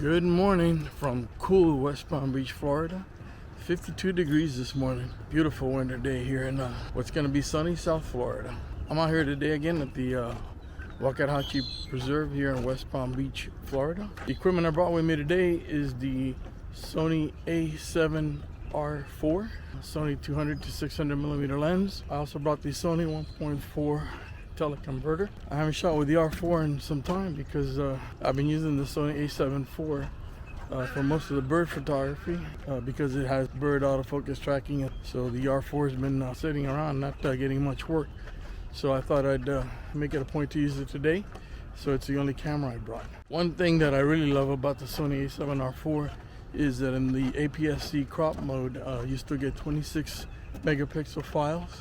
Good morning from cool West Palm Beach, Florida. 52 degrees this morning. Beautiful winter day here in what's going to be sunny South Florida. I'm out here today again at the Waxahachie Preserve here in West Palm Beach, Florida. The equipment I brought with me today is the Sony A7R 4, Sony 200 to 600 millimeter lens. I also brought the Sony 1.4 teleconverter. I haven't shot with the R4 in some time because I've been using the Sony A7 IV for most of the bird photography because it has bird autofocus tracking. So the R4 has been sitting around not getting much work. So I thought I'd make it a point to use it today. So it's the only camera I brought. One thing that I really love about the Sony A7R 4 is that in the APSC crop mode you still get 26 megapixel files,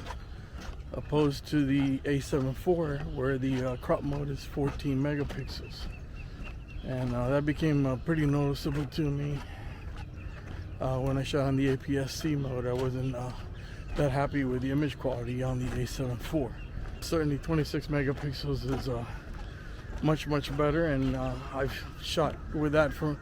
opposed to the A7 IV where the crop mode is 14 megapixels. And that became pretty noticeable to me when I shot on the APS-C mode. I wasn't that happy with the image quality on the A7 IV. Certainly 26 megapixels is much better, and I've shot with that for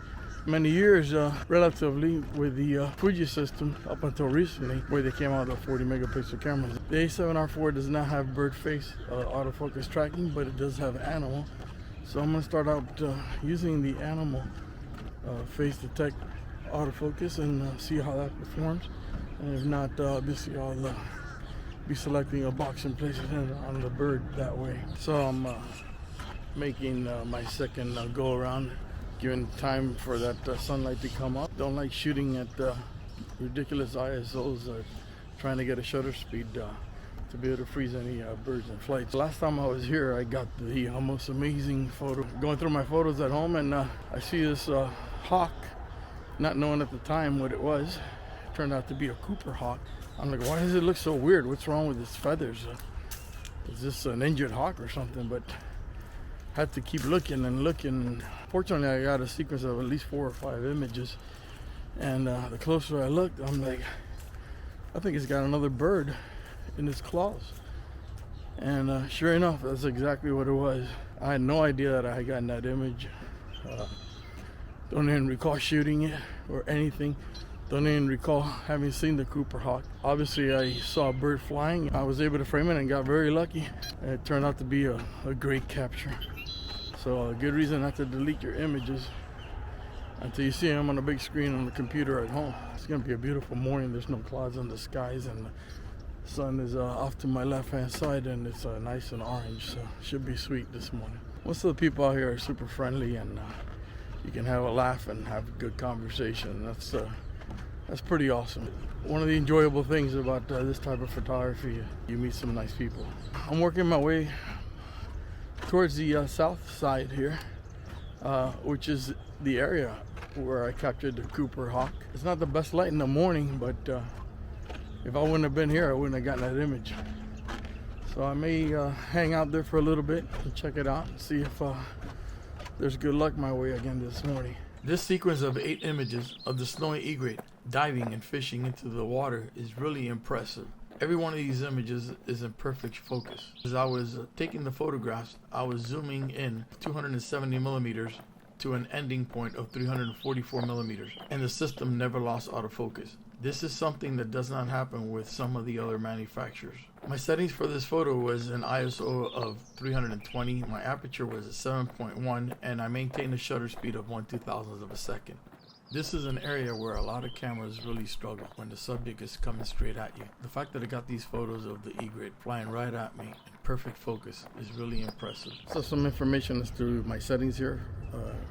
many years relatively with the Fuji system up until recently, where they came out with 40 megapixel cameras. The A7R 4 does not have bird face autofocus tracking, but it does have animal. So I'm going to start out using the animal face detect autofocus and see how that performs. And if not, obviously I'll be selecting a box and place it on the bird that way. So I'm making my second go around, giving time for that sunlight to come up. Don't like shooting at ridiculous ISOs or trying to get a shutter speed to be able to freeze any birds in flight. Last time I was here, I got the most amazing photo. Going through my photos at home, and I see this hawk, not knowing at the time what it was. It turned out to be a Cooper hawk. I'm like, why does it look so weird? What's wrong with its feathers? Is this an injured hawk or something? But had to keep looking and looking. Fortunately, I got a sequence of at least 4 or 5 images, and the closer I looked, I'm like, I think it's got another bird in its claws. And sure enough, that's exactly what it was. I had no idea that I had gotten that image. Don't even recall shooting it or anything. Don't even recall having seen the Cooper hawk. Obviously, I saw a bird flying. I was able to frame it and got very lucky. It turned out to be a great capture. So a good reason not to delete your images until you see them on a big screen on the computer at home. It's going to be a beautiful morning. There's no clouds in the skies, and the sun is off to my left-hand side, and it's nice and orange, so should be sweet this morning. Most of the people out here are super friendly, and you can have a laugh and have a good conversation. That's pretty awesome. One of the enjoyable things about this type of photography, you meet some nice people. I'm working my way towards the south side here, which is the area where I captured the Cooper hawk. It's not the best light in the morning, but if I wouldn't have been here, I wouldn't have gotten that image. So I may hang out there for a little bit and check it out and see if there's good luck my way again this morning. This sequence of 8 images of the snowy egret diving and fishing into the water is really impressive. Every one of these images is in perfect focus. As I was taking the photographs, I was zooming in 270 millimeters to an ending point of 344 millimeters, and the system never lost autofocus. This is something that does not happen with some of the other manufacturers. My settings for this photo was an ISO of 320, my aperture was at 7.1, and I maintained a shutter speed of 1/2000th of a second. This is an area where a lot of cameras really struggle when the subject is coming straight at you. The fact that I got these photos of the egret flying right at me in perfect focus is really impressive. So some information as to my settings here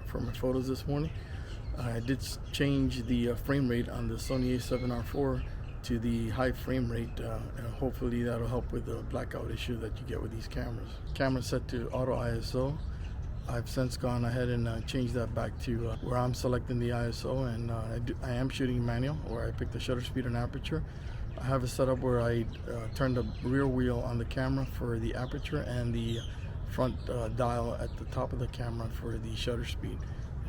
for my photos this morning. I did change the frame rate on the Sony A7R 4 to the high frame rate, and hopefully that'll help with the blackout issue that you get with these cameras. Camera set to auto ISO. I've since gone ahead and changed that back to where I'm selecting the ISO, and I am shooting manual, where I pick the shutter speed and aperture. I have it set up where I turn the rear wheel on the camera for the aperture and the front dial at the top of the camera for the shutter speed.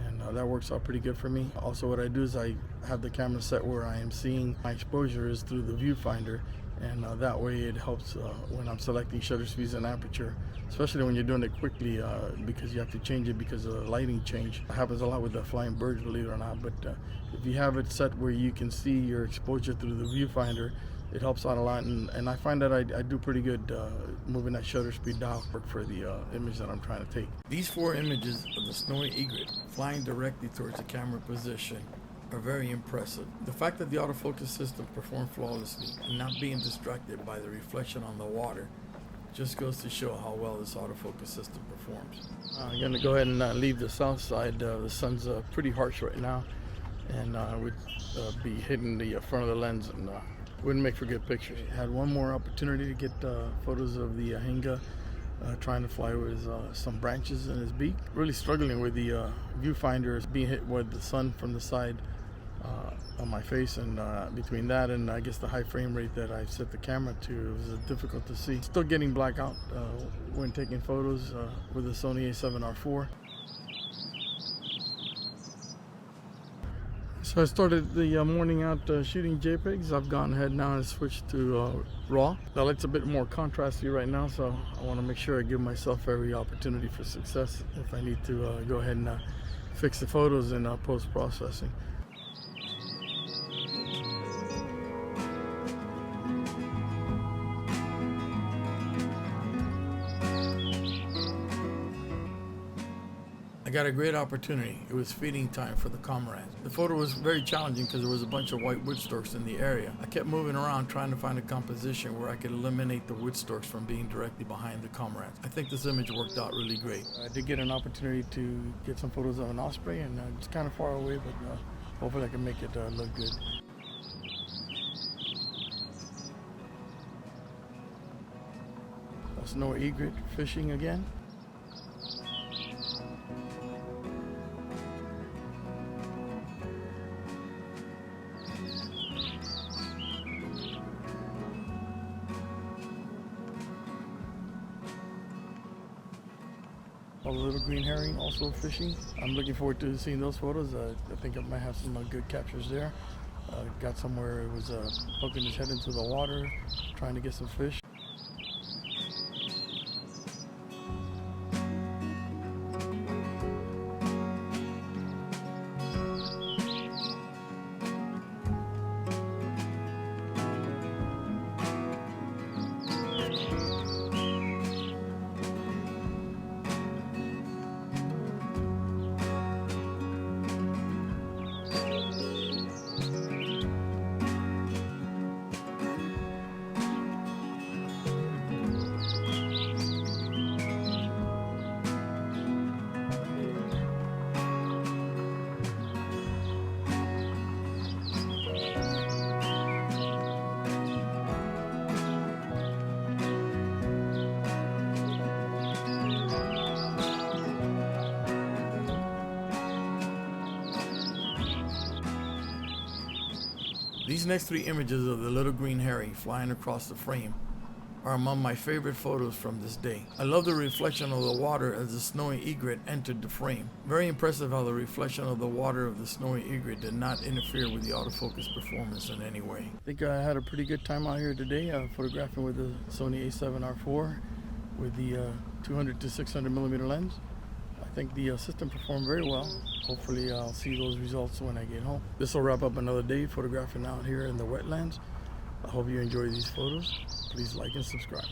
And that works out pretty good for me. Also, what I do is I have the camera set where I am seeing my exposure is through the viewfinder, and that way it helps when I'm selecting shutter speeds and aperture, especially when you're doing it quickly, because you have to change it because of the lighting change. It happens a lot with the flying birds, believe it or not, but if you have it set where you can see your exposure through the viewfinder, it helps out a lot, and I find that I do pretty good moving that shutter speed dial for the image that I'm trying to take. These 4 images of the snowy egret flying directly towards the camera position are very impressive. The fact that the autofocus system performed flawlessly and not being distracted by the reflection on the water just goes to show how well this autofocus system performs. I'm going to go ahead and leave the south side. The sun's pretty harsh right now, and I would be hitting the front of the lens, and wouldn't make for good pictures. Had one more opportunity to get photos of the Hinga trying to fly with some branches in his beak. Really struggling with the viewfinder, being hit with the sun from the side on my face, and between that and I guess the high frame rate that I set the camera to, it was difficult to see. Still getting blackout when taking photos with the Sony A7R IV. So I started the morning out shooting JPEGs. I've gone ahead now and switched to RAW. The light's a bit more contrasty right now, so I want to make sure I give myself every opportunity for success if I need to go ahead and fix the photos in post-processing. I got a great opportunity. It was feeding time for the comrades. The photo was very challenging because there was a bunch of white wood storks in the area. I kept moving around trying to find a composition where I could eliminate the wood storks from being directly behind the comrades. I think this image worked out really great. I did get an opportunity to get some photos of an osprey, and it's kind of far away, but hopefully I can make it look good. A snowy egret fishing again. A little green herring also fishing. I'm looking forward to seeing those photos. I think I might have some good captures there. Got somewhere it was poking his head into the water, trying to get some fish. These next 3 images of the little green herring flying across the frame are among my favorite photos from this day. I love the reflection of the water as the snowy egret entered the frame. Very impressive how the reflection of the water of the snowy egret did not interfere with the autofocus performance in any way. I think I had a pretty good time out here today photographing with the Sony A7R IV with the 200 to 600 millimeter lens. I think the system performed very well. Hopefully I'll see those results when I get home. This will wrap up another day photographing out here in the wetlands. I hope you enjoy these photos. Please like and subscribe.